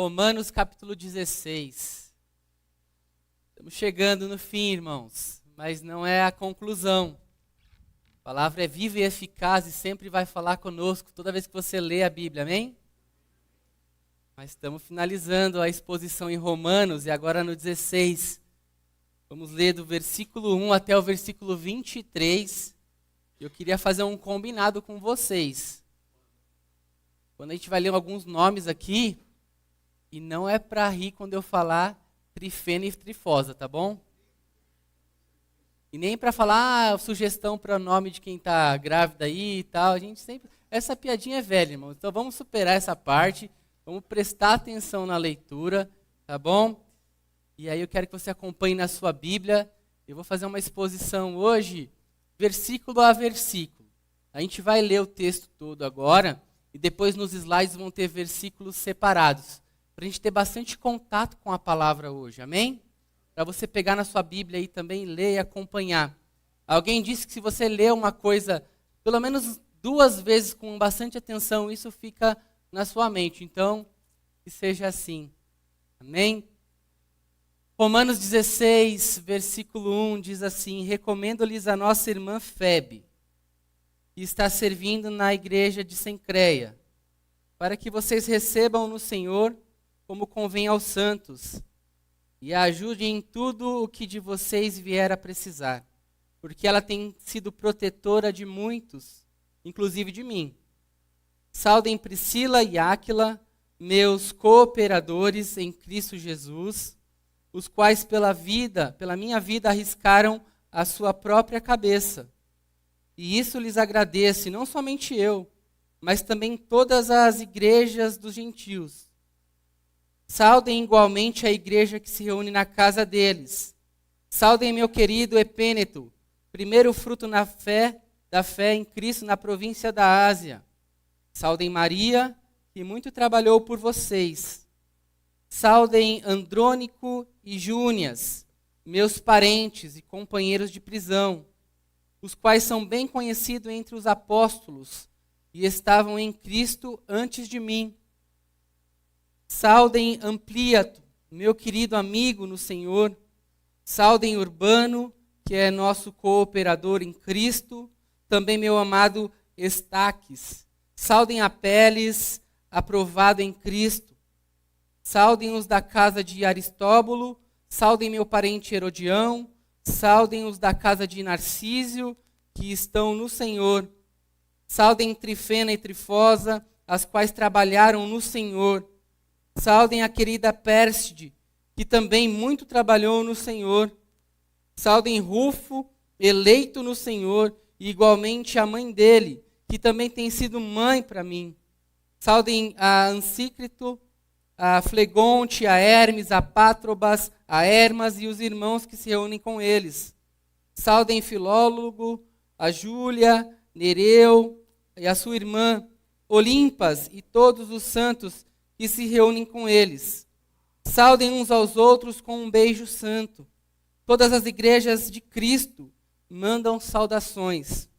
Romanos capítulo 16. Estamos chegando no fim, irmãos, mas não é a conclusão. A palavra é viva e eficaz e sempre vai falar conosco toda vez que você lê a Bíblia, amém? Mas estamos finalizando a exposição em Romanos e agora no 16. Vamos ler do versículo 1 até o versículo 23. Eu queria fazer um combinado com vocês. Quando a gente vai ler alguns nomes aqui, e não é para rir quando eu falar trifena e trifosa, tá bom? E nem para falar sugestão para o nome de quem está grávida aí e tal. A gente sempre... Essa piadinha é velha, irmão. Então vamos superar essa parte. Vamos prestar atenção na leitura, tá bom? E aí eu quero que você acompanhe na sua Bíblia. Eu vou fazer uma exposição hoje, versículo a versículo. A gente vai ler o texto todo agora. E depois nos slides vão ter versículos separados. Para a gente ter bastante contato com a palavra hoje, amém? Para você pegar na sua Bíblia e também ler e acompanhar. Alguém disse que se você ler uma coisa pelo menos 2 vezes com bastante atenção, isso fica na sua mente. Então, que seja assim. Amém? Romanos 16, versículo 1 diz assim: recomendo-lhes a nossa irmã Febe, que está servindo na igreja de Cencreia, para que vocês recebam no Senhor como convém aos santos, e a ajudem em tudo o que de vocês vier a precisar, porque ela tem sido protetora de muitos, inclusive de mim. Saudem Priscila e Áquila, meus cooperadores em Cristo Jesus, os quais pela minha vida arriscaram a sua própria cabeça. E isso lhes agradeço, e não somente eu, mas também todas as igrejas dos gentios. Saudem igualmente a igreja que se reúne na casa deles. Saudem meu querido Epêneto, primeiro fruto da fé em Cristo na província da Ásia. Saudem Maria, que muito trabalhou por vocês. Saudem Andrônico e Júnias, meus parentes e companheiros de prisão, os quais são bem conhecidos entre os apóstolos e estavam em Cristo antes de mim. Saudem Ampliato, meu querido amigo no Senhor. Saudem Urbano, que é nosso cooperador em Cristo. Também meu amado Estaques. Saudem Apeles, aprovado em Cristo. Saudem os da casa de Aristóbulo. Saudem meu parente Herodião. Saudem os da casa de Narcísio, que estão no Senhor. Saudem Trifena e Trifosa, as quais trabalharam no Senhor. Saudem a querida Pérside, que também muito trabalhou no Senhor. Saudem Rufo, eleito no Senhor, e igualmente a mãe dele, que também tem sido mãe para mim. Saudem a Ansícrito, a Flegonte, a Hermes, a Pátrobas, a Hermas e os irmãos que se reúnem com eles. Saudem Filólogo, a Júlia, Nereu e a sua irmã, Olimpas e todos os santos que se reúnem com eles. Saudem uns aos outros com um beijo santo. Todas as igrejas de Cristo mandam saudações.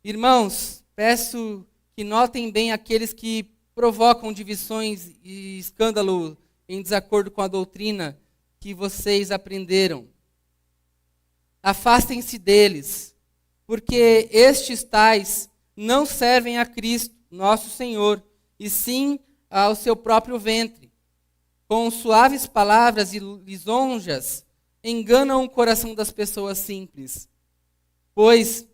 Irmãos, peço que notem bem aqueles que provocam divisões e escândalo em desacordo com a doutrina que vocês aprenderam. Afastem-se deles, porque estes tais não servem a Cristo, nosso Senhor, e sim ao seu próprio ventre. Com suaves palavras e lisonjas, enganam o coração das pessoas simples. Pois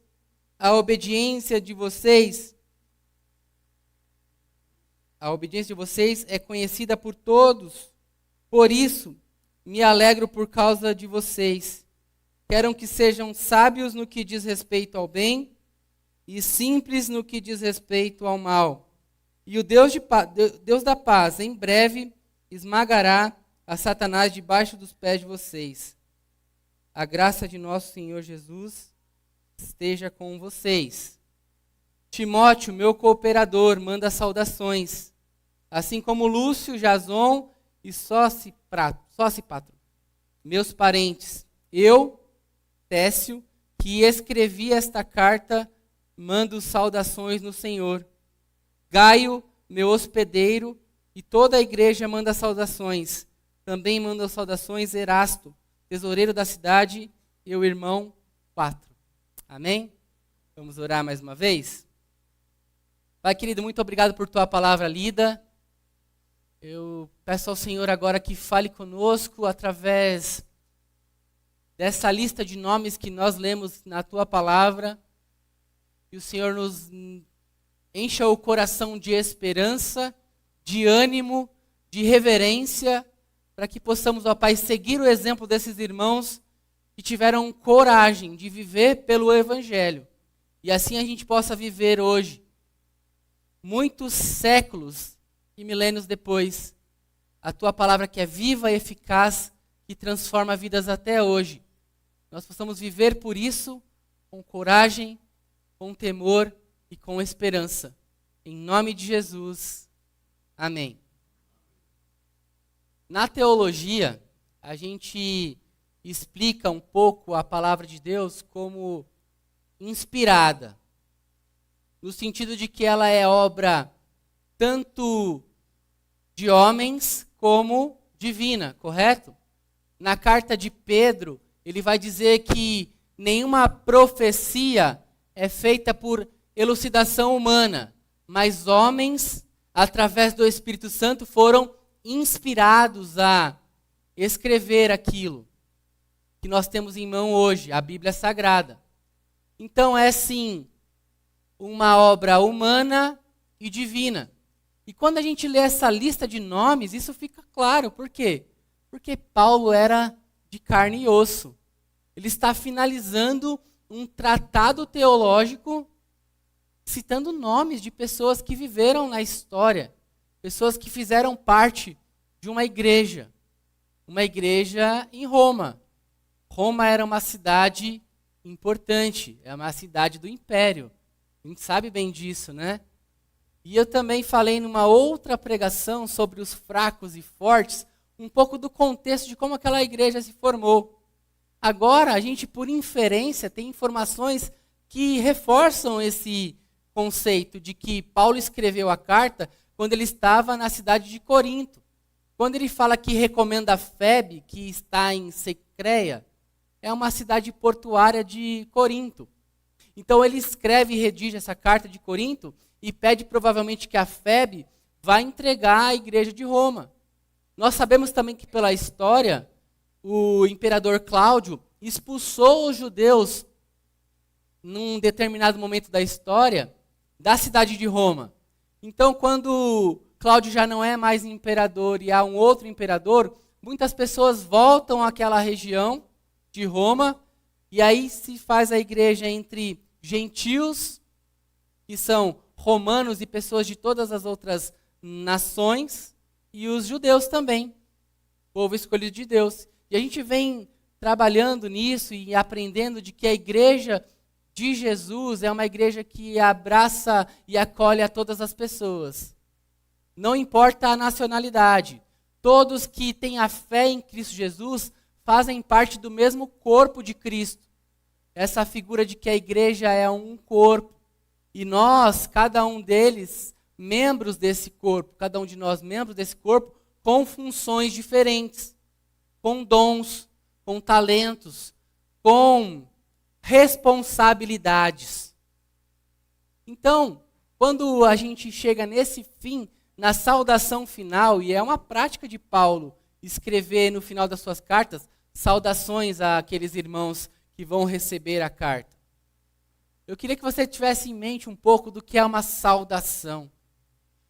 a obediência de vocês é conhecida por todos. Por isso, me alegro por causa de vocês. Quero que sejam sábios no que diz respeito ao bem e simples no que diz respeito ao mal. E o Deus da paz, em breve, esmagará a Satanás debaixo dos pés de vocês. A graça de nosso Senhor Jesus esteja com vocês. Timóteo, meu cooperador, manda saudações, assim como Lúcio, Jason e Sósipatro, meus parentes. Eu, Técio, que escrevi esta carta, mando saudações no Senhor. Gaio, meu hospedeiro, e toda a igreja manda saudações. Também manda saudações Erasto, tesoureiro da cidade, e o irmão 4. Amém? Vamos orar mais uma vez? Pai querido, muito obrigado por tua palavra lida. Eu peço ao Senhor agora que fale conosco através dessa lista de nomes que nós lemos na tua palavra. Que o Senhor nos encha o coração de esperança, de ânimo, de reverência, para que possamos, ó Pai, seguir o exemplo desses irmãos que tiveram coragem de viver pelo Evangelho. E assim a gente possa viver hoje, muitos séculos e milênios depois, a tua palavra que é viva e eficaz, que transforma vidas até hoje. Nós possamos viver por isso com coragem, com temor e com esperança. Em nome de Jesus. Amém. Na teologia, a gente explica um pouco a palavra de Deus como inspirada, no sentido de que ela é obra tanto de homens como divina, correto? Na carta de Pedro, ele vai dizer que nenhuma profecia é feita por elucidação humana, mas homens, através do Espírito Santo, foram inspirados a escrever aquilo que nós temos em mão hoje, a Bíblia Sagrada. Então é sim uma obra humana e divina. E quando a gente lê essa lista de nomes, isso fica claro. Por quê? Porque Paulo era de carne e osso. Ele está finalizando um tratado teológico citando nomes de pessoas que viveram na história, pessoas que fizeram parte de uma igreja em Roma. Roma era uma cidade importante, é uma cidade do império. A gente sabe bem disso, né? E eu também falei numa outra pregação sobre os fracos e fortes, um pouco do contexto de como aquela igreja se formou. Agora, a gente, por inferência, tem informações que reforçam esse conceito de que Paulo escreveu a carta quando ele estava na cidade de Corinto. Quando ele fala que recomenda a Febe, que está em Secreia, é uma cidade portuária de Corinto. Então ele escreve e redige essa carta de Corinto e pede provavelmente que a Febe vá entregar à igreja de Roma. Nós sabemos também que pela história, o imperador Cláudio expulsou os judeus num determinado momento da história da cidade de Roma. Então quando Cláudio já não é mais imperador e há um outro imperador, muitas pessoas voltam àquela região de Roma, e aí se faz a igreja entre gentios, que são romanos e pessoas de todas as outras nações, e os judeus também, povo escolhido de Deus. E a gente vem trabalhando nisso e aprendendo de que a igreja de Jesus é uma igreja que abraça e acolhe a todas as pessoas. Não importa a nacionalidade, todos que têm a fé em Cristo Jesus fazem parte do mesmo corpo de Cristo. Essa figura de que a igreja é um corpo. E nós, cada um deles, membros desse corpo, cada um de nós, membros desse corpo, com funções diferentes, com dons, com talentos, com responsabilidades. Então, quando a gente chega nesse fim, na saudação final, e é uma prática de Paulo escrever no final das suas cartas, saudações àqueles irmãos que vão receber a carta. Eu queria que você tivesse em mente um pouco do que é uma saudação.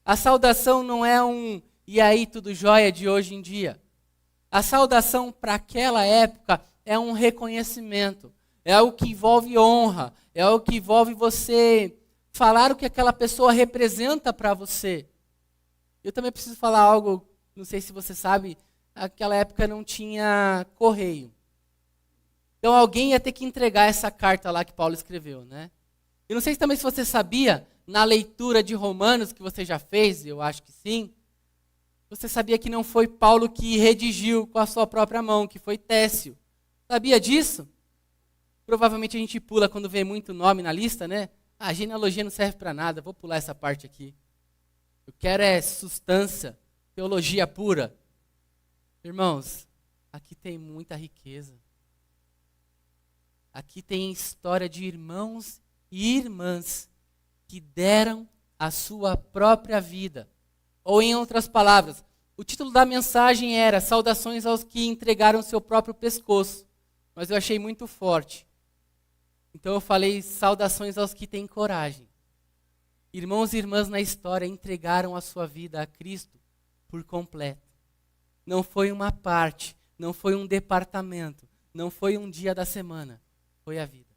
A saudação não é um "e aí, tudo jóia" de hoje em dia. A saudação para aquela época é um reconhecimento, é algo que envolve honra, é algo que envolve você falar o que aquela pessoa representa para você. Eu também preciso falar algo, não sei se você sabe, naquela época não tinha correio. Então alguém ia ter que entregar essa carta lá que Paulo escreveu, né? Eu não sei também se você sabia, na leitura de Romanos que você já fez, eu acho que sim, você sabia que não foi Paulo que redigiu com a sua própria mão, que foi Técio. Sabia disso? Provavelmente a gente pula quando vê muito nome na lista, né? A genealogia não serve para nada, vou pular essa parte aqui. Eu quero é substância, teologia pura. Irmãos, aqui tem muita riqueza. Aqui tem história de irmãos e irmãs que deram a sua própria vida. Ou em outras palavras, o título da mensagem era Saudações aos que entregaram seu próprio pescoço. Mas eu achei muito forte. Então eu falei saudações aos que têm coragem. Irmãos e irmãs na história entregaram a sua vida a Cristo por completo. Não foi uma parte, não foi um departamento, não foi um dia da semana, foi a vida.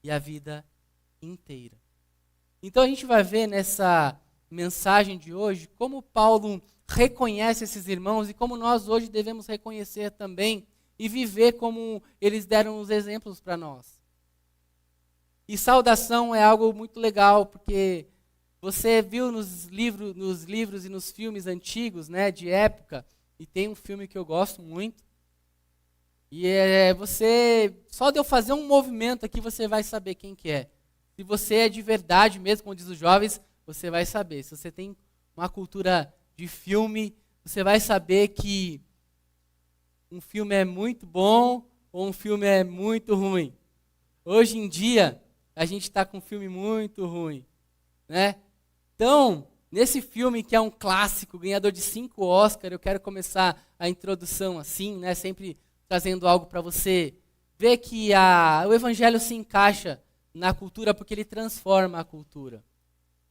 E a vida inteira. Então a gente vai ver nessa mensagem de hoje como Paulo reconhece esses irmãos e como nós hoje devemos reconhecer também e viver como eles deram os exemplos para nós. E saudação é algo muito legal, porque você viu nos livros e nos filmes antigos, né, de época, e tem um filme que eu gosto muito, e só de eu fazer um movimento aqui, você vai saber quem que é. Se você é de verdade mesmo, como diz os jovens, você vai saber. Se você tem uma cultura de filme, você vai saber que um filme é muito bom ou um filme é muito ruim. Hoje em dia, a gente está com um filme muito ruim, né? Então, nesse filme que é um clássico, ganhador de 5 Oscars, eu quero começar a introdução assim, né? Sempre trazendo algo para você ver que o evangelho se encaixa na cultura porque ele transforma a cultura.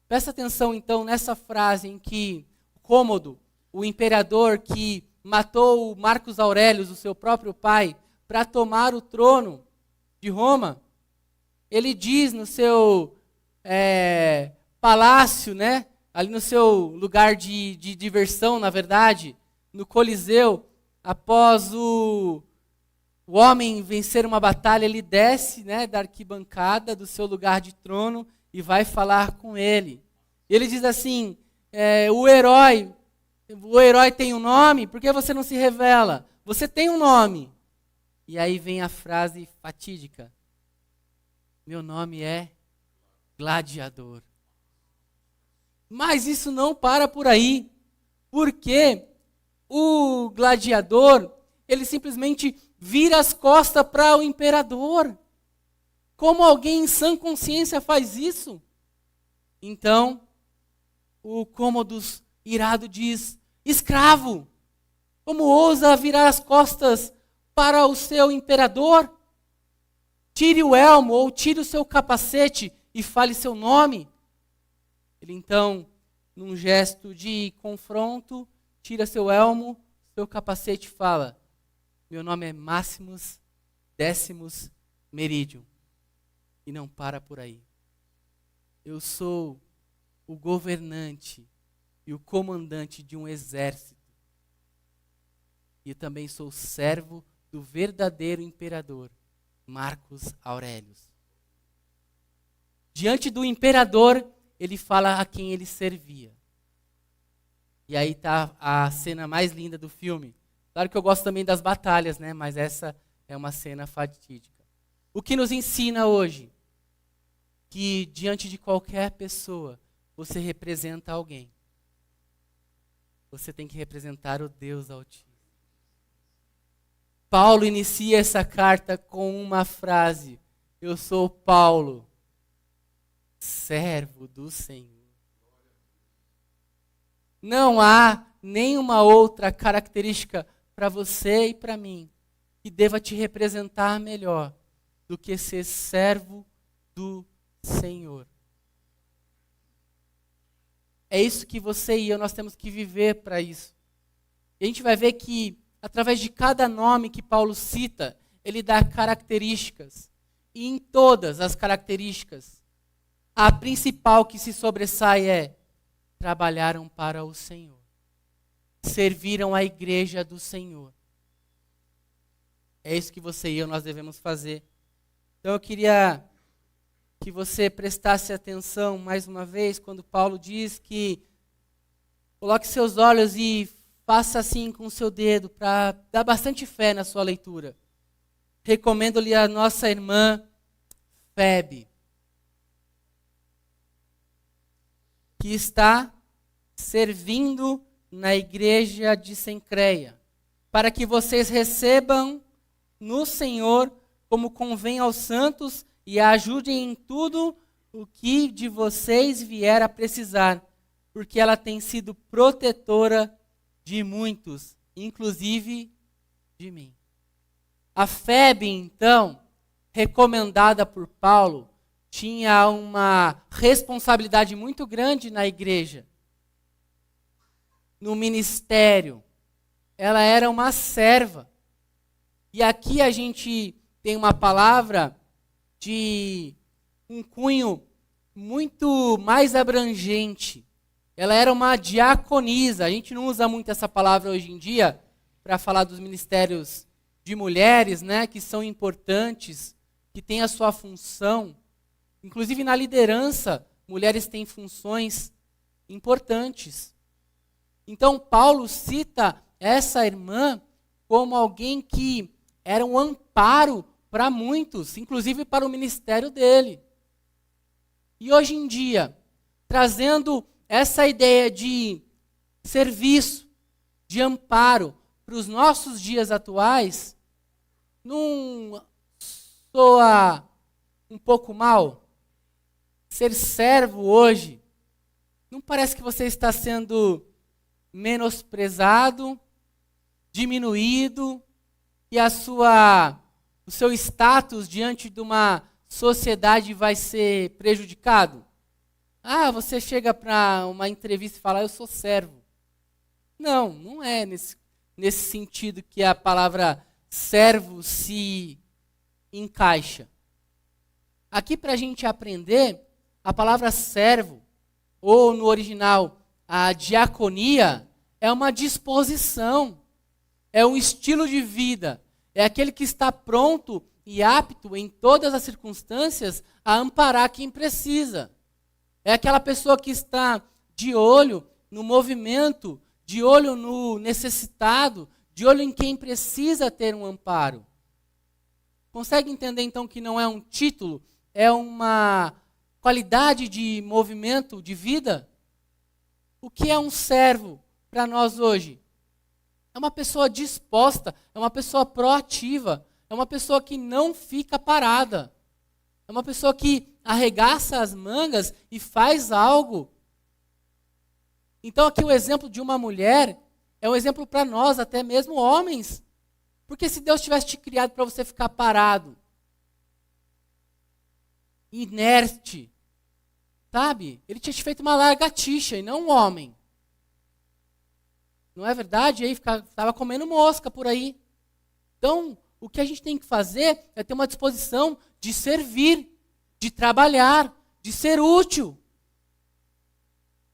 Presta atenção então nessa frase em que Cômodo, o imperador que matou Marcos Aurelius, o seu próprio pai, para tomar o trono de Roma, ele diz no seu palácio, né, ali no seu lugar de diversão, na verdade, no Coliseu, após o homem vencer uma batalha, ele desce, né, da arquibancada, do seu lugar de trono, e vai falar com ele. Ele diz assim, o herói tem um nome, por que você não se revela? Você tem um nome. E aí vem a frase fatídica. Meu nome é Gladiador. Mas isso não para por aí, porque o gladiador, ele simplesmente vira as costas para o imperador. Como alguém em sã consciência faz isso? Então, o Cômodos irado diz, escravo, como ousa virar as costas para o seu imperador? Tire o elmo ou tire o seu capacete e fale seu nome. Ele então, num gesto de confronto, tira seu elmo, seu capacete e fala, meu nome é Máximos Décimos Meridium. E não para por aí. Eu sou o governante e o comandante de um exército. E também sou servo do verdadeiro imperador, Marcos Aurelius. Diante do imperador, ele fala a quem ele servia. E aí está a cena mais linda do filme. Claro que eu gosto também das batalhas, né? Mas essa é uma cena fatídica. O que nos ensina hoje? Que diante de qualquer pessoa, você representa alguém. Você tem que representar o Deus Altíssimo. Paulo inicia essa carta com uma frase. Eu sou Paulo, servo do Senhor. Não há nenhuma outra característica para você e para mim que deva te representar melhor do que ser servo do Senhor. É isso que você e eu, nós temos que viver para isso. E a gente vai ver que, através de cada nome que Paulo cita, ele dá características. E em todas as características, a principal que se sobressai é: trabalharam para o Senhor. Serviram a igreja do Senhor. É isso que você e eu, nós devemos fazer. Então eu queria que você prestasse atenção mais uma vez quando Paulo diz que coloque seus olhos e faça assim com o seu dedo para dar bastante fé na sua leitura. Recomendo-lhe a nossa irmã Febe, que está servindo na igreja de Cencreia, para que vocês recebam no Senhor como convém aos santos e a ajudem em tudo o que de vocês vier a precisar, porque ela tem sido protetora de muitos, inclusive de mim. A Febe, então, recomendada por Paulo, tinha uma responsabilidade muito grande na igreja, no ministério. Ela era uma serva. E aqui a gente tem uma palavra de um cunho muito mais abrangente. Ela era uma diaconisa. A gente não usa muito essa palavra hoje em dia para falar dos ministérios de mulheres, né, que são importantes, que têm a sua função. Inclusive na liderança, mulheres têm funções importantes. Então Paulo cita essa irmã como alguém que era um amparo para muitos, inclusive para o ministério dele. E hoje em dia, trazendo essa ideia de serviço, de amparo para os nossos dias atuais, não soa um pouco mal? Ser servo hoje, não parece que você está sendo menosprezado, diminuído, e o seu status diante de uma sociedade vai ser prejudicado? Ah, você chega para uma entrevista e fala, eu sou servo. Não, não é nesse sentido que a palavra servo se encaixa. Aqui para a gente aprender, a palavra servo, ou no original, a diaconia, é uma disposição, é um estilo de vida, é aquele que está pronto e apto em todas as circunstâncias a amparar quem precisa. É aquela pessoa que está de olho no movimento, de olho no necessitado, de olho em quem precisa ter um amparo. Consegue entender então que não é um título, é uma qualidade de movimento, de vida? O que é um servo para nós hoje? É uma pessoa disposta, é uma pessoa proativa, é uma pessoa que não fica parada. É uma pessoa que arregaça as mangas e faz algo. Então aqui o exemplo de uma mulher é um exemplo para nós, até mesmo homens. Porque se Deus tivesse te criado para você ficar parado, inerte, sabe? Ele tinha te feito uma lagartixa e não um homem. Não é verdade? E aí estava comendo mosca por aí. Então, o que a gente tem que fazer é ter uma disposição de servir, de trabalhar, de ser útil.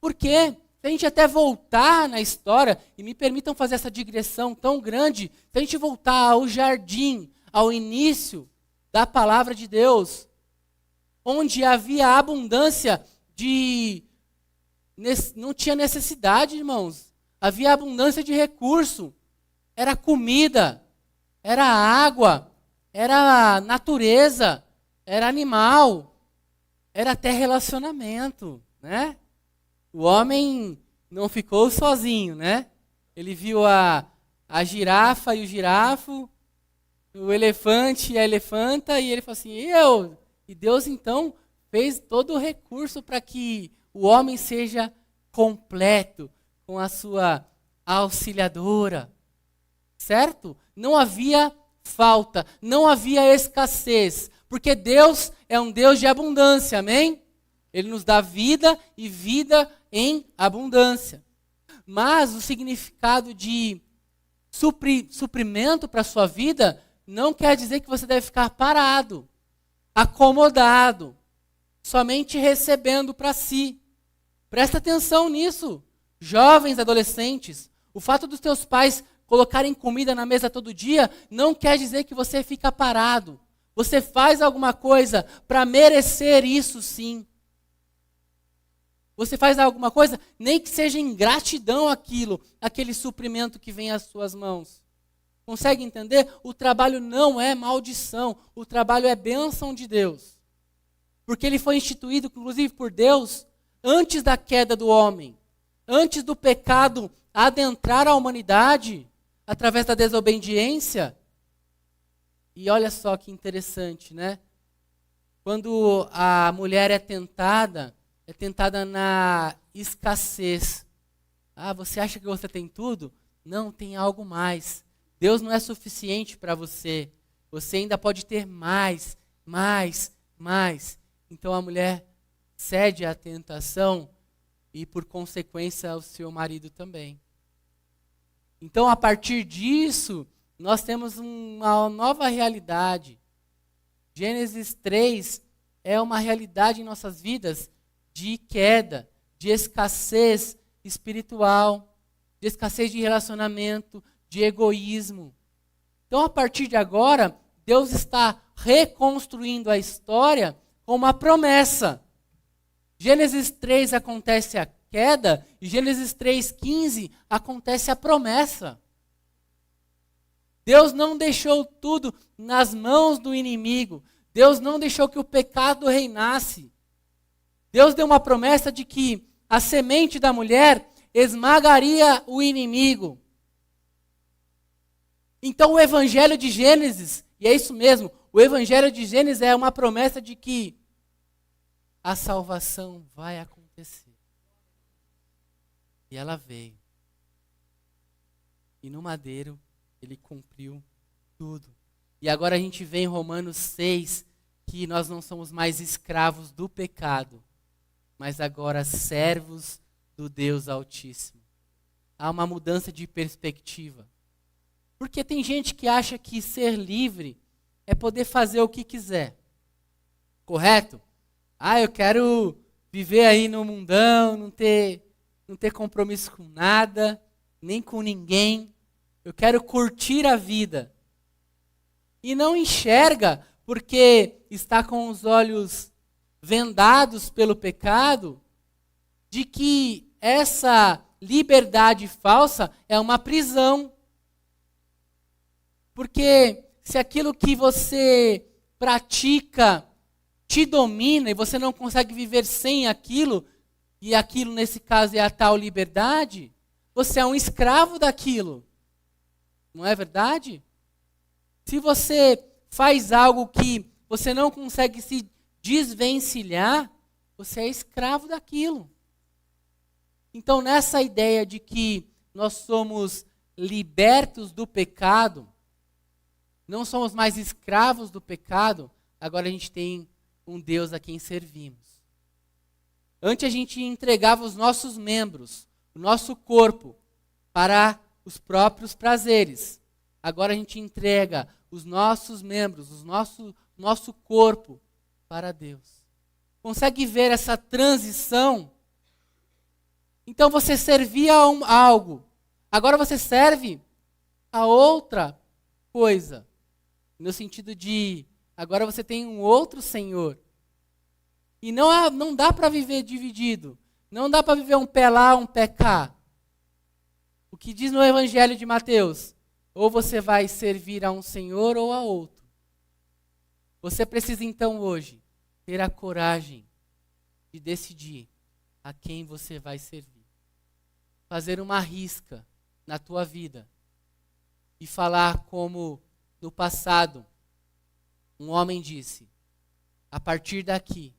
Por quê? Se a gente até voltar na história, e me permitam fazer essa digressão tão grande, se a gente voltar ao jardim, ao início da palavra de Deus, onde havia abundância não tinha necessidade, irmãos. Havia abundância de recurso. Era comida, era água, era natureza, era animal, era até relacionamento, né? O homem não ficou sozinho, né? Ele viu a girafa e o girafo, o elefante e a elefanta, e ele falou assim, E Deus então fez todo o recurso para que o homem seja completo, com a sua auxiliadora, certo? Não havia falta, não havia escassez, porque Deus é um Deus de abundância, amém? Ele nos dá vida e vida em abundância. Mas o significado de suprimento para a sua vida não quer dizer que você deve ficar parado, acomodado, somente recebendo para si. Presta atenção nisso. Jovens, adolescentes, o fato dos teus pais colocarem comida na mesa todo dia não quer dizer que você fica parado. Você faz alguma coisa para merecer isso, sim. Você faz alguma coisa, nem que seja em gratidão aquele suprimento que vem às suas mãos. Consegue entender? O trabalho não é maldição, o trabalho é bênção de Deus. Porque ele foi instituído, inclusive por Deus, antes da queda do homem. antes do pecado adentrar a humanidade, através da desobediência. E olha só que interessante, né? Quando a mulher é tentada na escassez. Ah, você acha que você tem tudo? Não, tem algo mais. Deus não é suficiente para você. Você ainda pode ter mais, mais, mais. Então a mulher cede à tentação e, por consequência, o seu marido também. Então, a partir disso, nós temos uma nova realidade. Gênesis 3 é uma realidade em nossas vidas de queda, de escassez espiritual, de escassez de relacionamento, de egoísmo. Então, a partir de agora, Deus está reconstruindo a história com uma promessa. Gênesis 3 acontece a queda e Gênesis 3:15 acontece a promessa. Deus não deixou tudo nas mãos do inimigo. Deus não deixou que o pecado reinasse. Deus deu uma promessa de que a semente da mulher esmagaria o inimigo. Então o evangelho de Gênesis, e é isso mesmo, o evangelho de Gênesis é uma promessa de que a salvação vai acontecer. E ela veio. E no madeiro ele cumpriu tudo. E agora a gente vê em Romanos 6 que nós não somos mais escravos do pecado, mas agora servos do Deus Altíssimo. Há uma mudança de perspectiva. Porque tem gente que acha que ser livre é poder fazer o que quiser. Correto? Ah, eu quero viver aí no mundão, não ter compromisso com nada, nem com ninguém. Eu quero curtir a vida. E não enxerga, porque está com os olhos vendados pelo pecado, de que essa liberdade falsa é uma prisão. Porque se aquilo que você pratica te domina e você não consegue viver sem aquilo, e aquilo nesse caso é a tal liberdade, você é um escravo daquilo. Não é verdade? Se você faz algo que você não consegue se desvencilhar, você é escravo daquilo. Então, nessa ideia de que nós somos libertos do pecado, não somos mais escravos do pecado, agora a gente tem um Deus a quem servimos. Antes a gente entregava os nossos membros, o nosso corpo, para os próprios prazeres. Agora a gente entrega os nossos membros, nosso corpo para Deus. Consegue ver essa transição? Então você servia a algo, agora você serve a outra coisa. No sentido de, agora você tem um outro Senhor. E não dá para viver dividido. Não dá para viver um pé lá, um pé cá. O que diz no Evangelho de Mateus? Ou você vai servir a um Senhor ou a outro. Você precisa então hoje ter a coragem de decidir a quem você vai servir. Fazer uma risca na tua vida. E falar como no passado um homem disse: a partir daqui,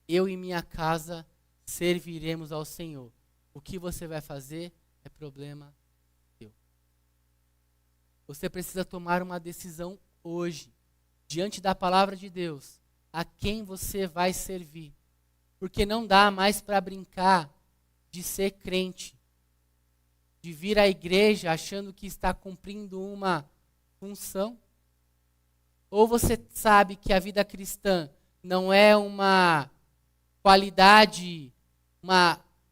eu e minha casa serviremos ao Senhor. O que você vai fazer é problema teu. Você precisa tomar uma decisão hoje, diante da palavra de Deus, a quem você vai servir. Porque não dá mais para brincar de ser crente, de vir à igreja achando que está cumprindo uma função. Ou você sabe que a vida cristã não é uma qualidade,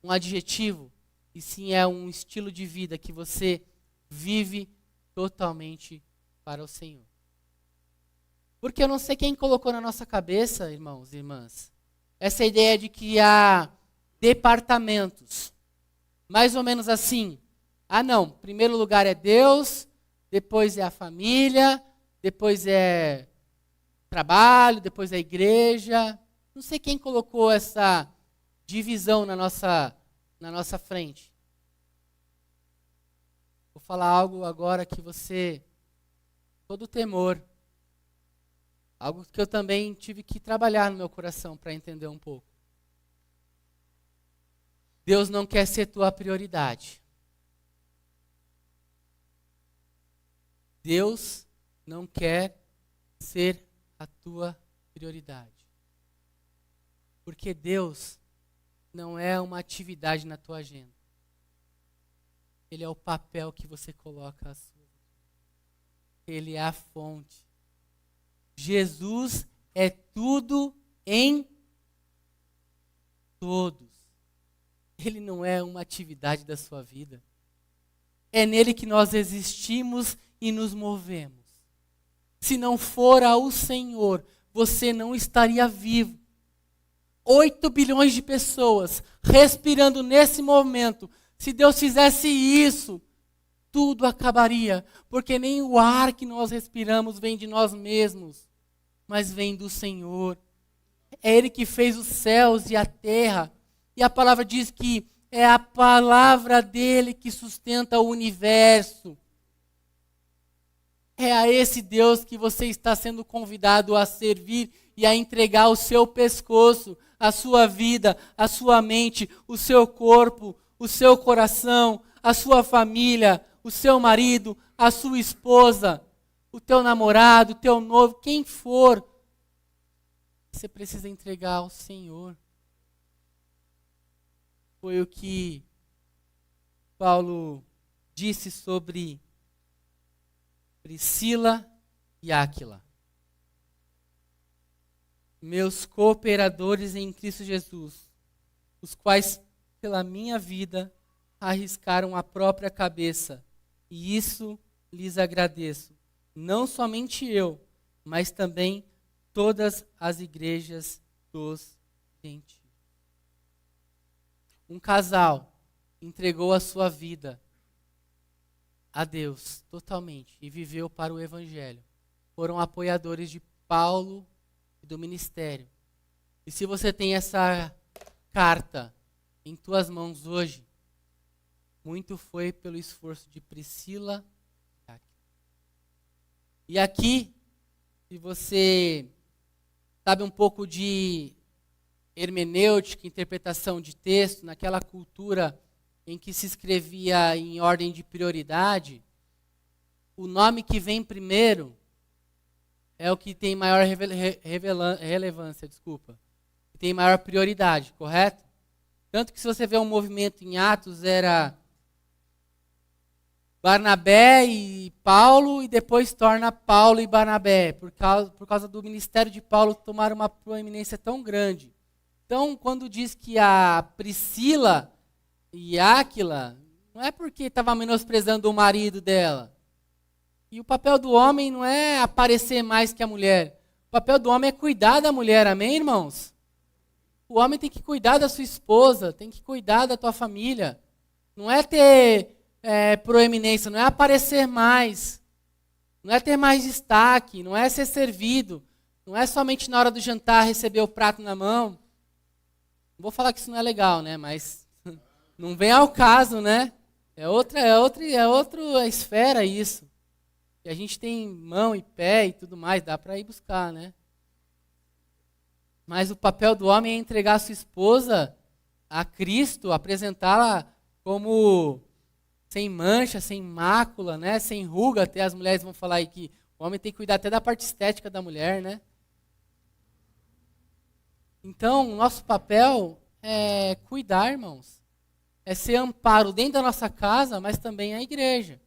um adjetivo, e sim é um estilo de vida que você vive totalmente para o Senhor. Porque eu não sei quem colocou na nossa cabeça, irmãos e irmãs, essa ideia de que há departamentos, mais ou menos assim. Ah, não, primeiro lugar é Deus, depois é a família, depois é trabalho, depois é a igreja. Não sei quem colocou essa divisão na nossa na nossa frente. Vou falar algo agora que você, todo temor, algo que eu também tive que trabalhar no meu coração para entender um pouco. Deus não quer ser tua prioridade. Deus não quer ser a tua prioridade. Porque Deus não é uma atividade na tua agenda. Ele é o papel que você coloca a sua. Ele é a fonte. Jesus é tudo em todos. Ele não é uma atividade da sua vida. É nele que nós existimos e nos movemos. Se não for ao Senhor, você não estaria vivo. 8 bilhões de pessoas respirando nesse momento. Se Deus fizesse isso, tudo acabaria. Porque nem o ar que nós respiramos vem de nós mesmos, mas vem do Senhor. É Ele que fez os céus e a terra. E a palavra diz que é a palavra dele que sustenta o universo. É a esse Deus que você está sendo convidado a servir e a entregar o seu pescoço, a sua vida, a sua mente, o seu corpo, o seu coração, a sua família, o seu marido, a sua esposa, o teu namorado, o teu noivo, quem for. Você precisa entregar ao Senhor. Foi o que Paulo disse sobre Priscila e Áquila. Meus cooperadores em Cristo Jesus, os quais, pela minha vida, arriscaram a própria cabeça, e isso lhes agradeço. Não somente eu, mas também todas as igrejas dos gentios. Um casal entregou a sua vida a Deus totalmente e viveu para o Evangelho. Foram apoiadores de Paulo e do ministério. E se você tem essa carta em tuas mãos hoje, muito foi pelo esforço de Priscila e Áquila. E aqui, se você sabe um pouco de hermenêutica, interpretação de texto, naquela cultura em que se escrevia em ordem de prioridade, o nome que vem primeiro é o que tem maior relevância, que tem maior prioridade, correto? Tanto que se você vê um movimento em Atos, era Barnabé e Paulo, e depois torna Paulo e Barnabé, por causa do ministério de Paulo tomar uma proeminência tão grande. Então, quando diz que a Priscila e Áquila, não é porque estava menosprezando o marido dela. E o papel do homem não é aparecer mais que a mulher. O papel do homem é cuidar da mulher, amém, irmãos? O homem tem que cuidar da sua esposa, tem que cuidar da tua família. Não é ter proeminência, não é aparecer mais. Não é ter mais destaque, não é ser servido. Não é somente na hora do jantar receber o prato na mão. Não vou falar que isso não é legal, né? Mas não vem ao caso, né? É outra esfera isso. E a gente tem mão e pé e tudo mais, dá para ir buscar, né? Mas o papel do homem é entregar a sua esposa a Cristo, apresentá-la como sem mancha, sem mácula, né? Sem ruga. Até as mulheres vão falar aí que o homem tem que cuidar até da parte estética da mulher, né? Então, o nosso papel é cuidar, irmãos. É ser amparo dentro da nossa casa, mas também a igreja.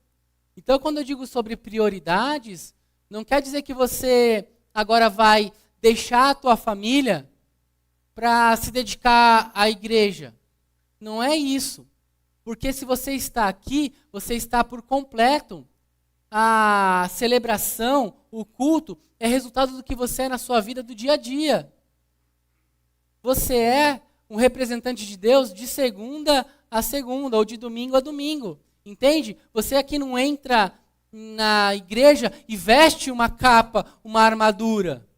Então, quando eu digo sobre prioridades, não quer dizer que você agora vai deixar a tua família para se dedicar à igreja. Não é isso. Porque se você está aqui, você está por completo. A celebração, o culto, é resultado do que você é na sua vida do dia a dia. Você é um representante de Deus de segunda a segunda, ou de domingo a domingo. Entende? Você aqui não entra na igreja e veste uma capa, uma armadura.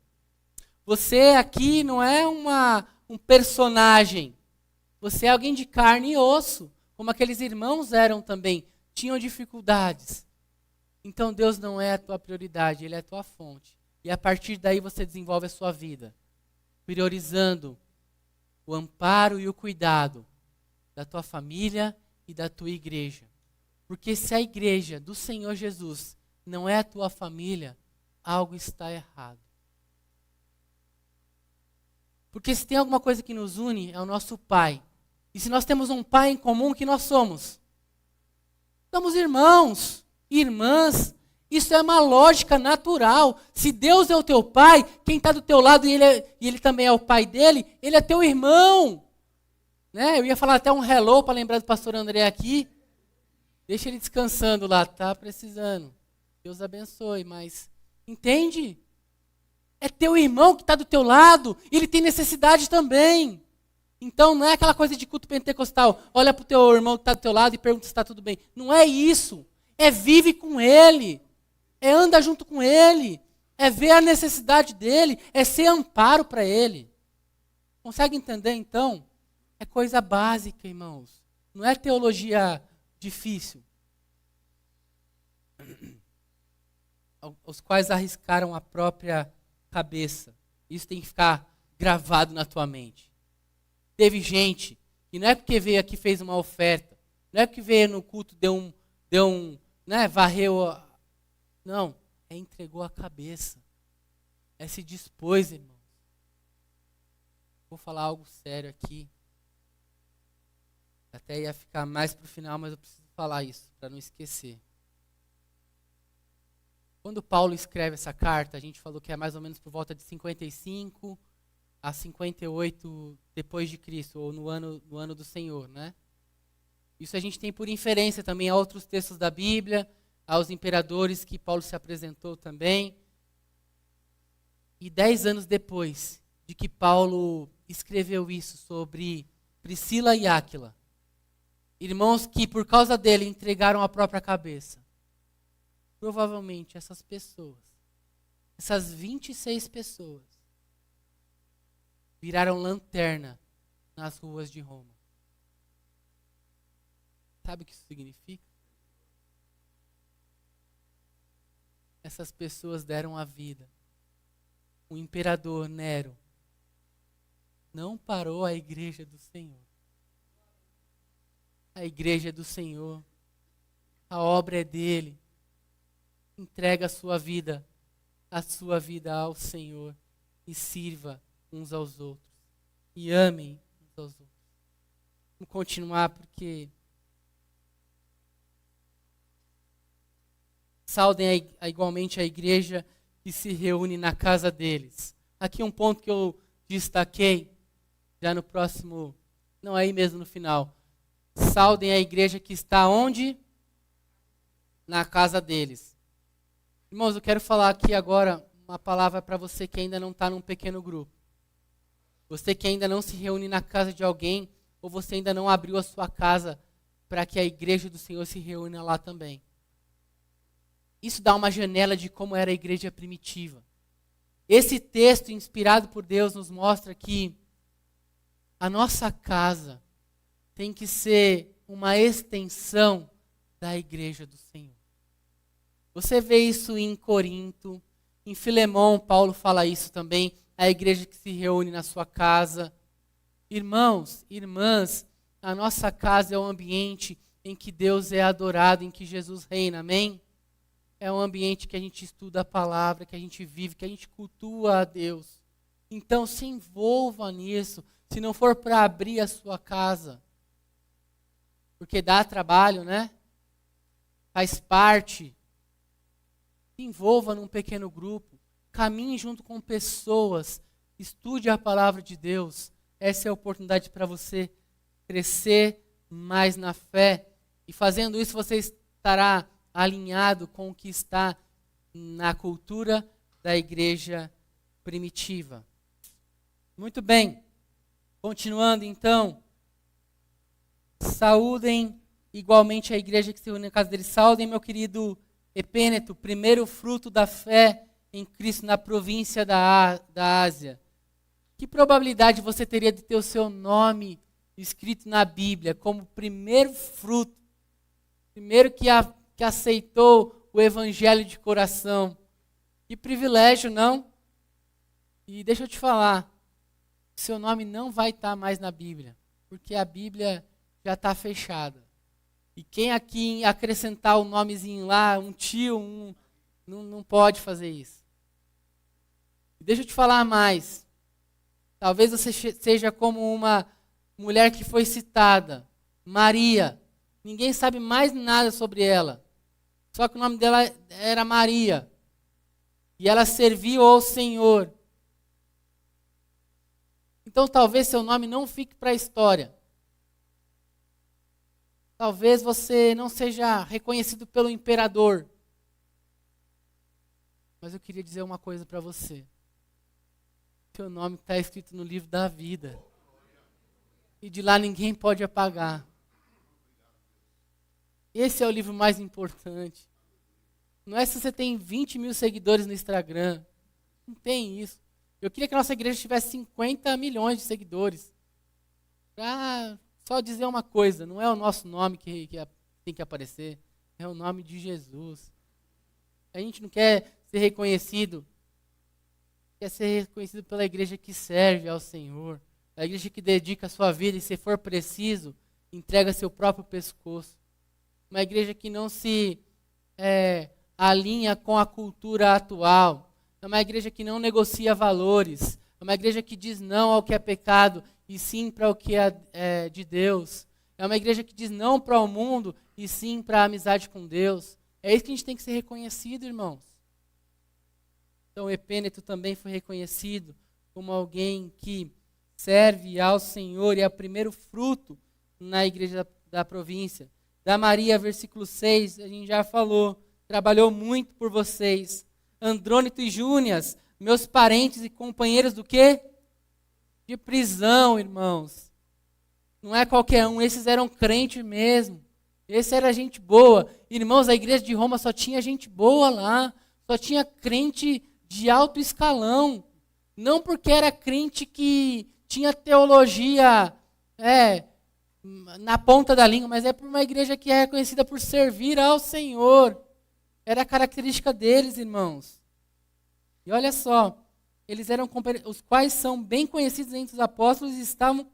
Você aqui não é um personagem. Você é alguém de carne e osso, como aqueles irmãos eram também, tinham dificuldades. Então Deus não é a tua prioridade, Ele é a tua fonte. E a partir daí você desenvolve a sua vida, priorizando o amparo e o cuidado da tua família e da tua igreja. Porque se a igreja do Senhor Jesus não é a tua família, algo está errado. Porque se tem alguma coisa que nos une, é o nosso Pai. E se nós temos um Pai em comum, o que nós somos? Somos irmãos, irmãs. Isso é uma lógica natural. Se Deus é o teu Pai, quem está do teu lado e ele também é o Pai dele, ele é teu irmão. Né? Eu ia falar até um hello para lembrar do pastor André aqui. Deixa ele descansando lá, tá precisando. Deus abençoe, mas entende? É teu irmão que está do teu lado, ele tem necessidade também. Então não é aquela coisa de culto pentecostal, olha para o teu irmão que está do teu lado e pergunta se está tudo bem. Não é isso, é vive com ele, é anda junto com ele, é ver a necessidade dele, é ser amparo para ele. Consegue entender então? É coisa básica, irmãos. Não é teologia difícil. Os quais arriscaram a própria cabeça. Isso tem que ficar gravado na tua mente. Teve gente que não é porque veio aqui e fez uma oferta, não é porque veio no culto, varreu. Não, entregou a cabeça. Se dispôs, irmão. Vou falar algo sério aqui. Até ia ficar mais para o final, mas eu preciso falar isso, para não esquecer. Quando Paulo escreve essa carta, a gente falou que é mais ou menos por volta de 55 a 58 depois de Cristo, ou no ano do Senhor, né? Isso a gente tem por inferência também a outros textos da Bíblia, aos imperadores que Paulo se apresentou também. E 10 anos depois de que Paulo escreveu isso sobre Priscila e Áquila, irmãos que por causa dele entregaram a própria cabeça, provavelmente essas pessoas, essas 26 pessoas, viraram lanterna nas ruas de Roma. Sabe o que isso significa? Essas pessoas deram a vida. O imperador Nero não parou a igreja do Senhor. A igreja do Senhor, a obra é dele. Entrega a sua vida ao Senhor e sirva uns aos outros. E amem uns aos outros. Vamos continuar porque saudem igualmente a igreja que se reúne na casa deles. Aqui um ponto que eu destaquei, já no próximo, não aí mesmo no final. Saudem a igreja que está onde? Na casa deles. Irmãos, eu quero falar aqui agora uma palavra para você que ainda não está num pequeno grupo. Você que ainda não se reúne na casa de alguém, ou você ainda não abriu a sua casa para que a igreja do Senhor se reúna lá também. Isso dá uma janela de como era a igreja primitiva. Esse texto, inspirado por Deus, nos mostra que a nossa casa tem que ser uma extensão da igreja do Senhor. Você vê isso em Corinto, em Filemão, Paulo fala isso também, a igreja que se reúne na sua casa. Irmãos, irmãs, a nossa casa é um ambiente em que Deus é adorado, em que Jesus reina, amém? É um ambiente que a gente estuda a palavra, que a gente vive, que a gente cultua a Deus. Então se envolva nisso, se não for para abrir a sua casa. Porque dá trabalho, né? Faz parte. Se envolva num pequeno grupo. Caminhe junto com pessoas. Estude a palavra de Deus. Essa é a oportunidade para você crescer mais na fé. E fazendo isso você estará alinhado com o que está na cultura da igreja primitiva. Muito bem. Continuando então. Saúdem igualmente a igreja que se reúne na casa dele. Saúdem, meu querido Epêneto, primeiro fruto da fé em Cristo na província da Ásia. Que probabilidade você teria de ter o seu nome escrito na Bíblia como primeiro fruto, primeiro que aceitou o evangelho de coração. Que privilégio, não? E deixa eu te falar, seu nome não vai estar mais na Bíblia, porque a Bíblia já está fechada. E quem aqui acrescentar o nomezinho lá, um tio, não pode fazer isso. E deixa eu te falar mais. Talvez você seja como uma mulher que foi citada, Maria. Ninguém sabe mais nada sobre ela. Só que o nome dela era Maria. E ela serviu ao Senhor. Então talvez seu nome não fique para a história. Talvez você não seja reconhecido pelo imperador. Mas eu queria dizer uma coisa para você. Seu nome está escrito no livro da vida. E de lá ninguém pode apagar. Esse é o livro mais importante. Não é se você tem 20 mil seguidores no Instagram. Não tem isso. Eu queria que a nossa igreja tivesse 50 milhões de seguidores. Para só dizer uma coisa, não é o nosso nome que tem que aparecer, é o nome de Jesus. A gente não quer ser reconhecido, quer ser reconhecido pela igreja que serve ao Senhor, a igreja que dedica a sua vida e, se for preciso, entrega seu próprio pescoço. Uma igreja que não se alinha com a cultura atual. É uma igreja que não negocia valores. É uma igreja que diz não ao que é pecado e sim para o que é de Deus. É uma igreja que diz não para o mundo e sim para a amizade com Deus. É isso que a gente tem que ser reconhecido, irmãos. Então, Epêneto também foi reconhecido como alguém que serve ao Senhor e é o primeiro fruto na igreja da província. Da Maria, versículo 6, a gente já falou, trabalhou muito por vocês. Andrônito e Júnias, meus parentes e companheiros do quê? De prisão, irmãos. Não é qualquer um, esses eram crentes mesmo. Esse era gente boa. Irmãos, a igreja de Roma só tinha gente boa lá. Só tinha crente de alto escalão. Não porque era crente que tinha teologia na ponta da língua, mas é por uma igreja que é reconhecida por servir ao Senhor. Era a característica deles, irmãos. E olha só, eles eram os quais são bem conhecidos entre os apóstolos e estavam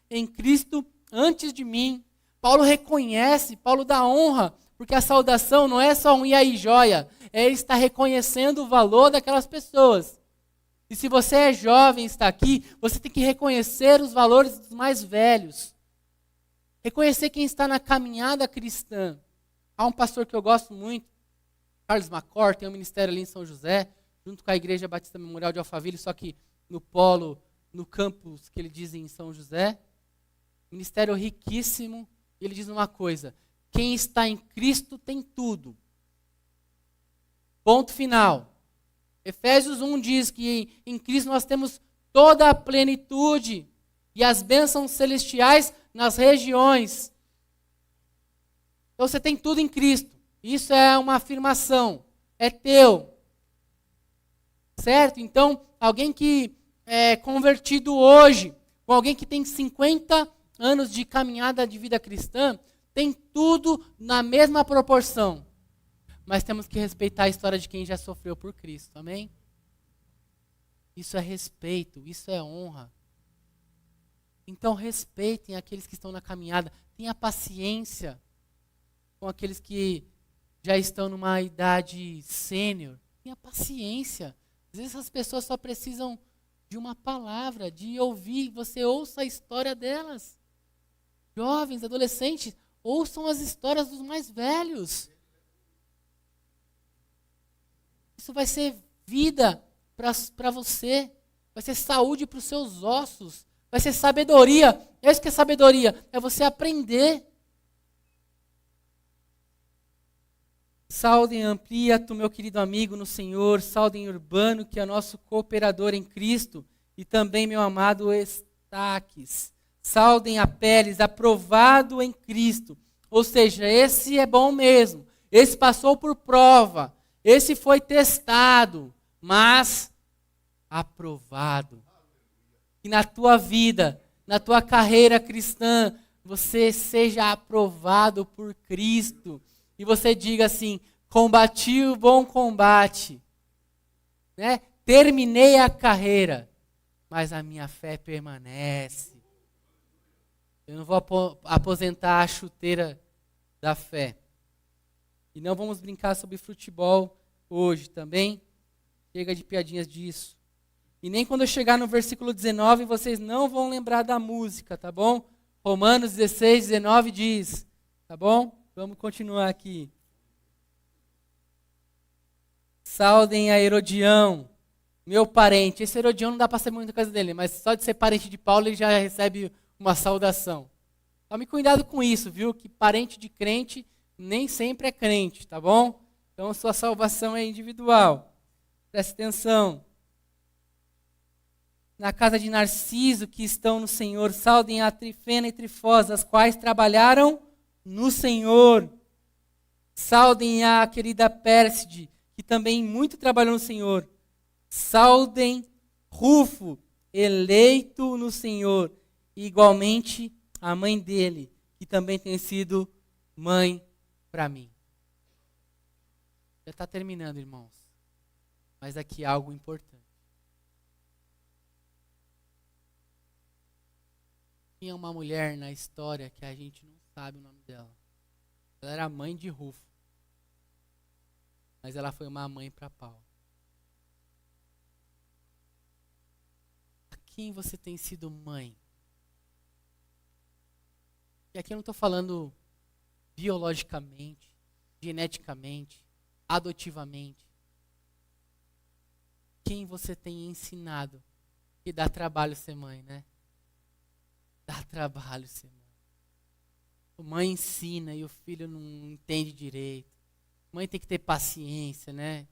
em Cristo antes de mim. Paulo reconhece, Paulo dá honra, porque a saudação não é só um e aí joia, ele está reconhecendo o valor daquelas pessoas. E se você é jovem e está aqui, você tem que reconhecer os valores dos mais velhos. Reconhecer quem está na caminhada cristã. Há um pastor que eu gosto muito, Carlos Macor, tem um ministério ali em São José, junto com a Igreja Batista Memorial de Alphaville, só que no polo, no campus que ele diz em São José. Ministério riquíssimo. E ele diz uma coisa: quem está em Cristo tem tudo. Ponto final. Efésios 1 diz que em Cristo nós temos toda a plenitude e as bênçãos celestiais nas regiões. Então você tem tudo em Cristo. Isso é uma afirmação. É teu. Certo? Então, alguém que é convertido hoje, com alguém que tem 50 anos de caminhada de vida cristã, tem tudo na mesma proporção. Mas temos que respeitar a história de quem já sofreu por Cristo. Amém? Isso é respeito, isso é honra. Então respeitem aqueles que estão na caminhada. Tenha paciência com aqueles que já estão numa idade sênior. Tenha paciência. Às vezes as pessoas só precisam de uma palavra, de ouvir. Você ouça a história delas. Jovens, adolescentes, ouçam as histórias dos mais velhos. Isso vai ser vida para você. Vai ser saúde para os seus ossos. Vai ser sabedoria. É isso que é sabedoria. É você aprender. Saudem Ampliato, meu querido amigo no Senhor. Saudem Urbano, que é nosso cooperador em Cristo. E também meu amado Estaques. Saudem Apeles, aprovado em Cristo. Ou seja, esse é bom mesmo. Esse passou por prova. Esse foi testado. Mas aprovado. Que na tua vida na tua carreira cristã, você seja aprovado por Cristo. E você diga assim, combati o bom combate, né? Terminei a carreira, mas a minha fé permanece. Eu não vou aposentar a chuteira da fé. E não vamos brincar sobre futebol hoje também. Chega de piadinhas disso. E nem quando eu chegar no versículo 19, vocês não vão lembrar da música, tá bom? Romanos 16, 19 diz, tá bom? Vamos continuar aqui. Saudem a Herodião, meu parente. Esse Herodião não dá para saber muita coisa dele, mas só de ser parente de Paulo ele já recebe uma saudação. Tome cuidado com isso, viu? Que parente de crente nem sempre é crente, tá bom? Então sua salvação é individual. Preste atenção. Na casa de Narciso, que estão no Senhor, saudem a Trifena e Trifosa, as quais trabalharam no Senhor. Saudem a querida Pérside, que também muito trabalhou no Senhor. Saudem Rufo, eleito no Senhor, e igualmente a mãe dele, que também tem sido mãe para mim. Já está terminando, irmãos. Mas aqui há algo importante. Tinha uma mulher na história que a gente não sabe o nome dela. Ela era mãe de Rufo. Mas ela foi uma mãe para Paulo. A quem você tem sido mãe? E aqui eu não estou falando biologicamente, geneticamente, adotivamente. Quem você tem ensinado? Que dá trabalho ser mãe, né? Dá trabalho ser mãe. A mãe ensina e o filho não entende direito. Mãe tem que ter paciência, né?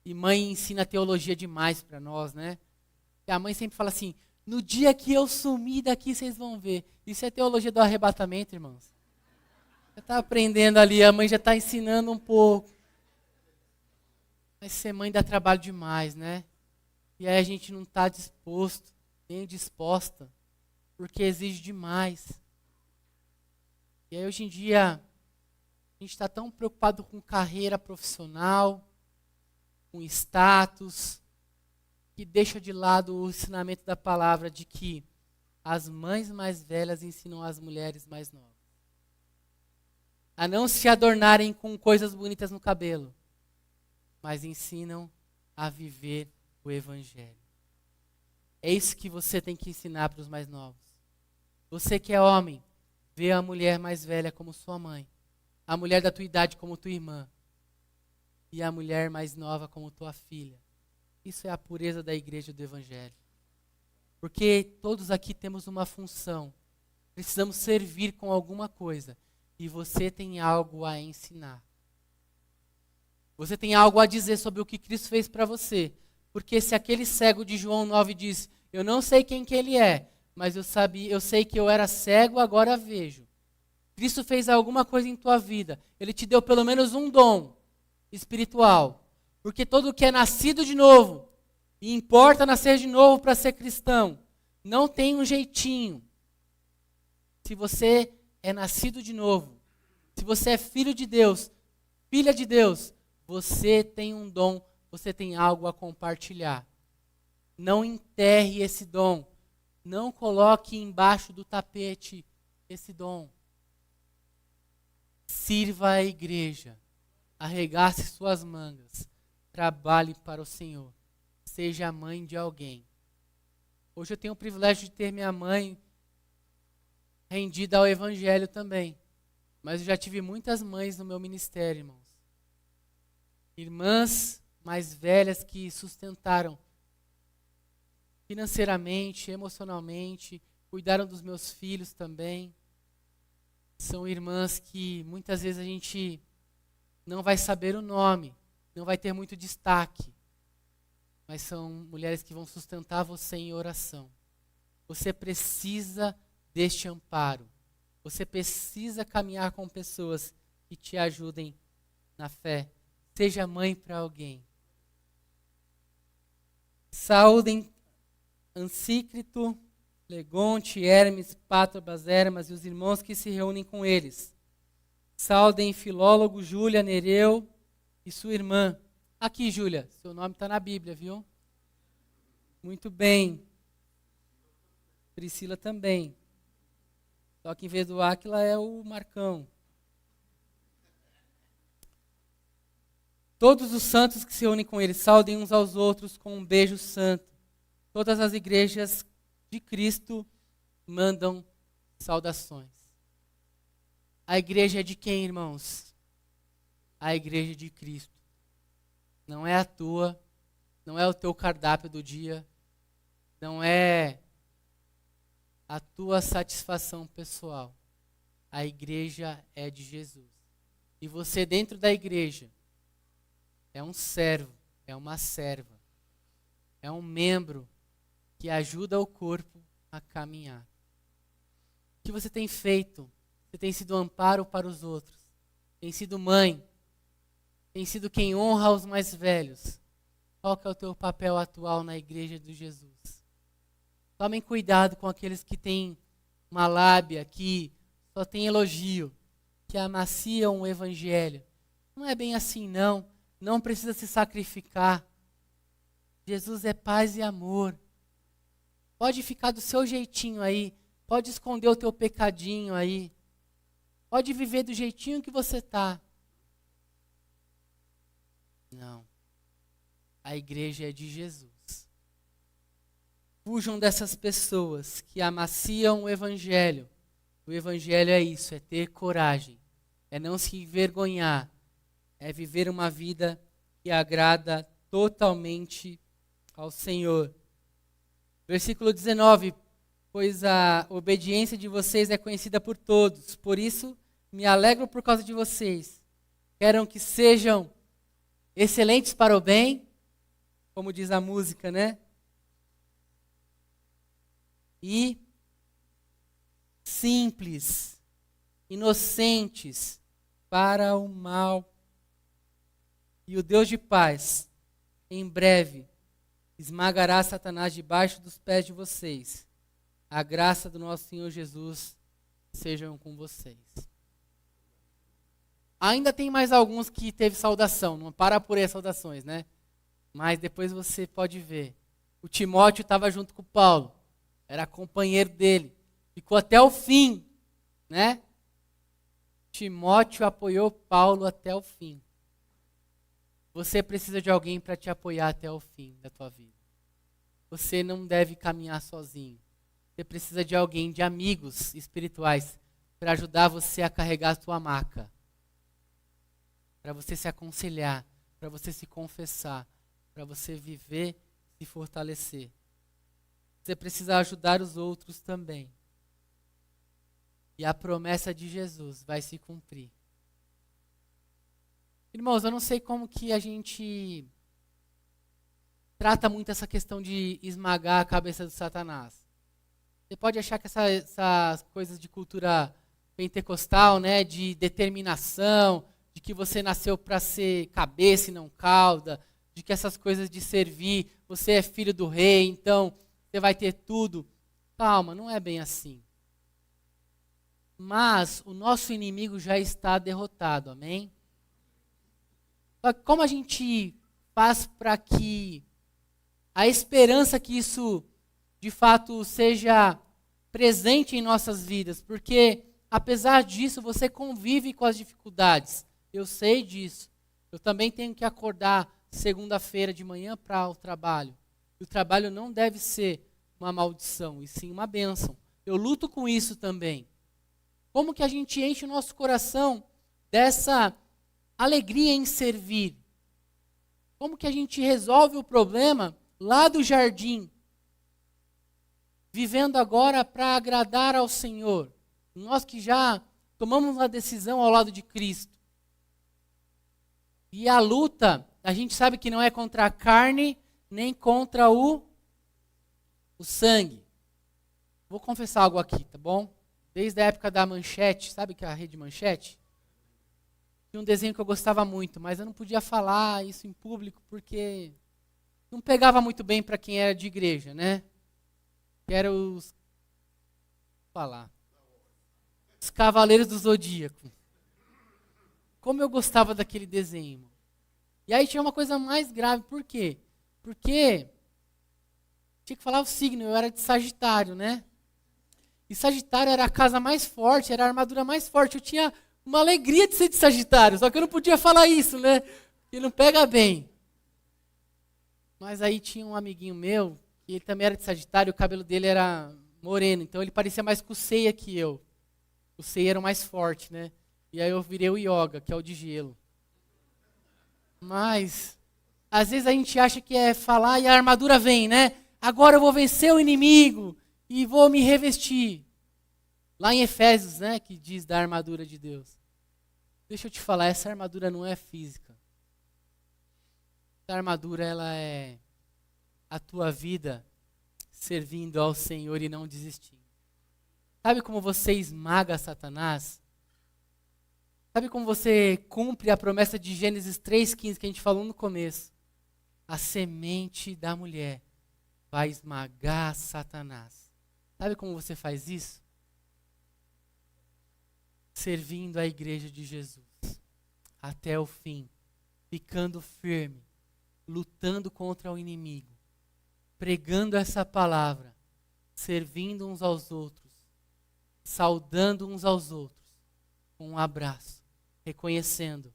E mãe ensina teologia demais para nós, né? E a mãe sempre fala assim, no dia que eu sumir daqui, vocês vão ver. Isso é teologia do arrebatamento, irmãos. Já está aprendendo ali, a mãe já está ensinando um pouco. Mas ser mãe dá trabalho demais, né? E aí a gente não está disposto, nem disposta, porque exige demais. E aí hoje em dia, a gente está tão preocupado com carreira profissional, com status, que deixa de lado o ensinamento da palavra de que as mães mais velhas ensinam as mulheres mais novas a não se adornarem com coisas bonitas no cabelo, mas ensinam a viver o Evangelho. É isso que você tem que ensinar para os mais novos. Você que é homem, vê a mulher mais velha como sua mãe, a mulher da tua idade como tua irmã, e a mulher mais nova como tua filha. Isso é a pureza da igreja do Evangelho. Porque todos aqui temos uma função. Precisamos servir com alguma coisa. E você tem algo a ensinar. Você tem algo a dizer sobre o que Cristo fez para você. Porque se aquele cego de João 9 diz, eu não sei quem que ele é, mas eu sei que eu era cego, agora vejo. Cristo fez alguma coisa em tua vida. Ele te deu pelo menos um dom espiritual. Porque todo que é nascido de novo, e importa nascer de novo para ser cristão, não tem um jeitinho. Se você é nascido de novo, se você é filho de Deus, filha de Deus, você tem um dom, você tem algo a compartilhar. Não enterre esse dom. Não coloque embaixo do tapete esse dom. Sirva a igreja. Arregace suas mangas. Trabalhe para o Senhor. Seja a mãe de alguém. Hoje eu tenho o privilégio de ter minha mãe rendida ao Evangelho também. Mas eu já tive muitas mães no meu ministério, irmãos. Irmãs mais velhas que sustentaram financeiramente, emocionalmente, cuidaram dos meus filhos também. São irmãs que muitas vezes a gente não vai saber o nome, não vai ter muito destaque, mas são mulheres que vão sustentar você em oração. Você precisa deste amparo. Você precisa caminhar com pessoas que te ajudem na fé. Seja mãe para alguém. Saúdem Ansícrito Legonte, Hermes, Pátrobas, Hermas e os irmãos que se reúnem com eles. Saudem Filólogo, Júlia, Nereu e sua irmã. Aqui, Júlia, seu nome está na Bíblia, viu? Muito bem. Priscila também. Só que em vez do Áquila é o Marcão. Todos os santos que se unem com eles, saudem uns aos outros com um beijo santo. Todas as igrejas de Cristo mandam saudações. A igreja é de quem, irmãos? A igreja é de Cristo. Não é a tua, não é o teu cardápio do dia, não é a tua satisfação pessoal. A igreja é de Jesus. E você dentro da igreja é um servo, é uma serva, é um membro que ajuda o corpo a caminhar. O que você tem feito? Você tem sido amparo para os outros, tem sido mãe, tem sido quem honra os mais velhos. Qual que é o teu papel atual na igreja de Jesus? Tomem cuidado com aqueles que têm uma lábia, que só tem elogio, que amaciam o evangelho. Não é bem assim, não. Não precisa se sacrificar. Jesus é paz e amor. Pode ficar do seu jeitinho aí. Pode esconder o teu pecadinho aí. Pode viver do jeitinho que você está. Não. A igreja é de Jesus. Fujam dessas pessoas que amaciam o evangelho. O evangelho é isso, é ter coragem. É não se envergonhar. É viver uma vida que agrada totalmente ao Senhor. Versículo 19. Pois a obediência de vocês é conhecida por todos. Por isso, me alegro por causa de vocês. Quero que sejam excelentes para o bem, como diz a música, né? E simples, inocentes para o mal. E o Deus de paz, em breve, esmagará Satanás debaixo dos pés de vocês. A graça do nosso Senhor Jesus sejam com vocês. Ainda tem mais alguns que teve saudação, não para por aí as saudações, né? Mas depois você pode ver. O Timóteo estava junto com o Paulo, era companheiro dele, ficou até o fim, né? Timóteo apoiou Paulo até o fim. Você precisa de alguém para te apoiar até o fim da tua vida. Você não deve caminhar sozinho. Você precisa de alguém, de amigos espirituais, para ajudar você a carregar a sua maca. Para você se aconselhar, para você se confessar, para você viver e se fortalecer. Você precisa ajudar os outros também. E a promessa de Jesus vai se cumprir. Irmãos, eu não sei como que a gente trata muito essa questão de esmagar a cabeça do Satanás. Você pode achar que essas coisas de cultura pentecostal, né, de determinação, de que você nasceu para ser cabeça e não cauda, de que essas coisas de servir, você é filho do rei, então você vai ter tudo. Calma, não é bem assim. Mas o nosso inimigo já está derrotado, amém? Só que como a gente faz para que a esperança que isso de fato seja presente em nossas vidas? Porque apesar disso você convive com as dificuldades. Eu sei disso. Eu também tenho que acordar segunda-feira de manhã para o trabalho. E o trabalho não deve ser uma maldição, e sim uma bênção. Eu luto com isso também. Como que a gente enche o nosso coração dessa alegria em servir? Como que a gente resolve o problema lá do jardim, vivendo agora para agradar ao Senhor? Nós que já tomamos uma decisão ao lado de Cristo. E a luta, a gente sabe que não é contra a carne, nem contra o sangue. Vou confessar algo aqui, tá bom? Desde a época da Manchete, sabe que é a rede Manchete? Tinha um desenho que eu gostava muito, mas eu não podia falar isso em público porque não pegava muito bem para quem era de igreja, né? Que eram os falar. Os Cavaleiros do Zodíaco. Como eu gostava daquele desenho. E aí tinha uma coisa mais grave. Por quê? Porque tinha que falar o signo. Eu era de Sagitário, né? E Sagitário era a casa mais forte, era a armadura mais forte. Eu tinha uma alegria de ser de Sagitário. Só que eu não podia falar isso, né? Porque não pega bem. Mas aí tinha um amiguinho meu, que ele também era de Sagitário. O cabelo dele era moreno. Então ele parecia mais com o Seiya que eu. O Seiya era o mais forte, né? E aí eu virei o Yoga, que é o de gelo. Mas, às vezes a gente acha que é falar e a armadura vem, né? Agora eu vou vencer o inimigo e vou me revestir. Lá em Efésios, né, que diz da armadura de Deus. Deixa eu te falar, essa armadura não é física. Essa armadura, ela é a tua vida servindo ao Senhor e não desistindo. Sabe como você esmaga Satanás? Sabe como você cumpre a promessa de Gênesis 3,15 que a gente falou no começo? A semente da mulher vai esmagar Satanás. Sabe como você faz isso? Servindo a igreja de Jesus até o fim, ficando firme, lutando contra o inimigo, pregando essa palavra, servindo uns aos outros, saudando uns aos outros, com um abraço, reconhecendo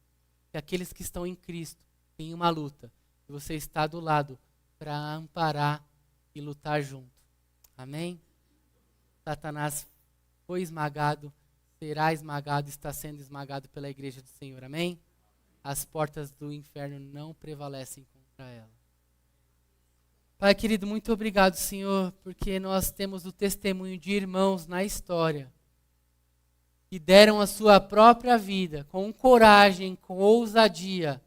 que aqueles que estão em Cristo têm uma luta e você está do lado para amparar e lutar junto. Amém? Satanás foi esmagado, será esmagado, está sendo esmagado pela igreja do Senhor. Amém? As portas do inferno não prevalecem contra ela. Pai querido, muito obrigado, Senhor, porque nós temos o testemunho de irmãos na história que deram a sua própria vida com coragem, com ousadia,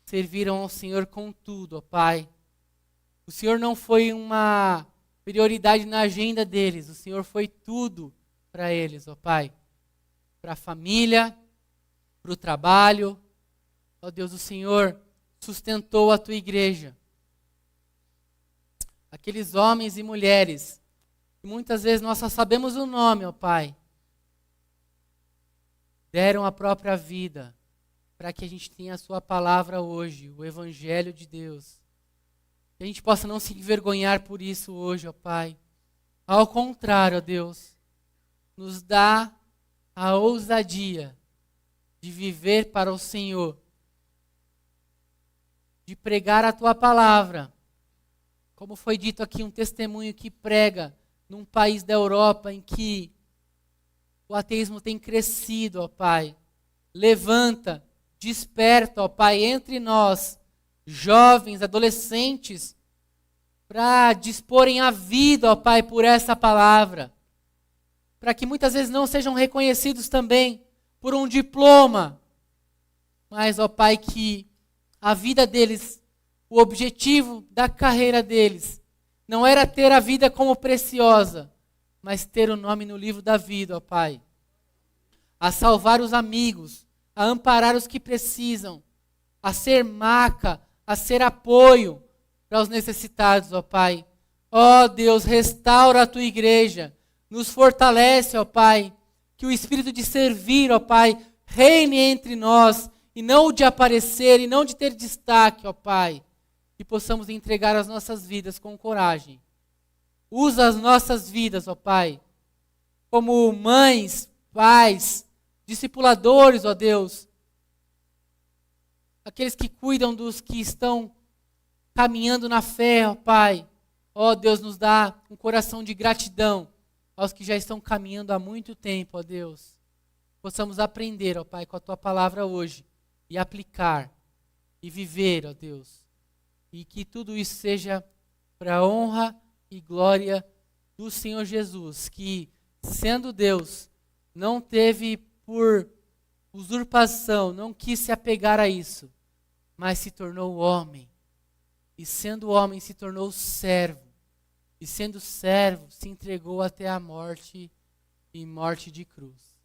serviram ao Senhor com tudo, ó Pai. O Senhor não foi uma prioridade na agenda deles, o Senhor foi tudo para eles, ó Pai. Para a família, para o trabalho. Ó Deus, o Senhor sustentou a tua igreja. Aqueles homens e mulheres, que muitas vezes nós só sabemos o nome, ó Pai, deram a própria vida para que a gente tenha a sua palavra hoje, o Evangelho de Deus. Que a gente possa não se envergonhar por isso hoje, ó Pai. Ao contrário, ó Deus, nos dá a ousadia de viver para o Senhor, de pregar a tua palavra. Como foi dito aqui, um testemunho que prega num país da Europa em que o ateísmo tem crescido, ó Pai. Levanta, desperta, ó Pai, entre nós, jovens, adolescentes, para disporem a vida, ó Pai, por essa palavra. Para que muitas vezes não sejam reconhecidos também por um diploma. Mas, ó Pai, que a vida deles, o objetivo da carreira deles, não era ter a vida como preciosa, mas ter o nome no livro da vida, ó Pai. A salvar os amigos, a amparar os que precisam, a ser maca, a ser apoio para os necessitados, ó Pai. Ó Deus, restaura a tua igreja, nos fortalece, ó Pai, que o espírito de servir, ó Pai, reine entre nós, e não o de aparecer, e não de ter destaque, ó Pai, que possamos entregar as nossas vidas com coragem. Usa as nossas vidas, ó Pai, como mães, pais, discipuladores, ó Deus, aqueles que cuidam dos que estão caminhando na fé, ó Pai. Ó Deus, nos dá um coração de gratidão aos que já estão caminhando há muito tempo, ó Deus. Possamos aprender, ó Pai, com a tua palavra hoje e aplicar e viver, ó Deus. E que tudo isso seja para a honra e glória do Senhor Jesus, que, sendo Deus, não teve por usurpação, não quis se apegar a isso, mas se tornou homem. E sendo homem, se tornou servo. E sendo servo, se entregou até a morte e morte de cruz.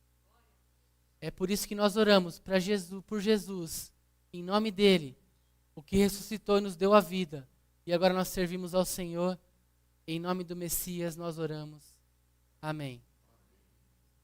É por isso que nós oramos para Jesus, por Jesus, em nome dele, o que ressuscitou e nos deu a vida. E agora nós servimos ao Senhor. Em nome do Messias nós oramos. Amém.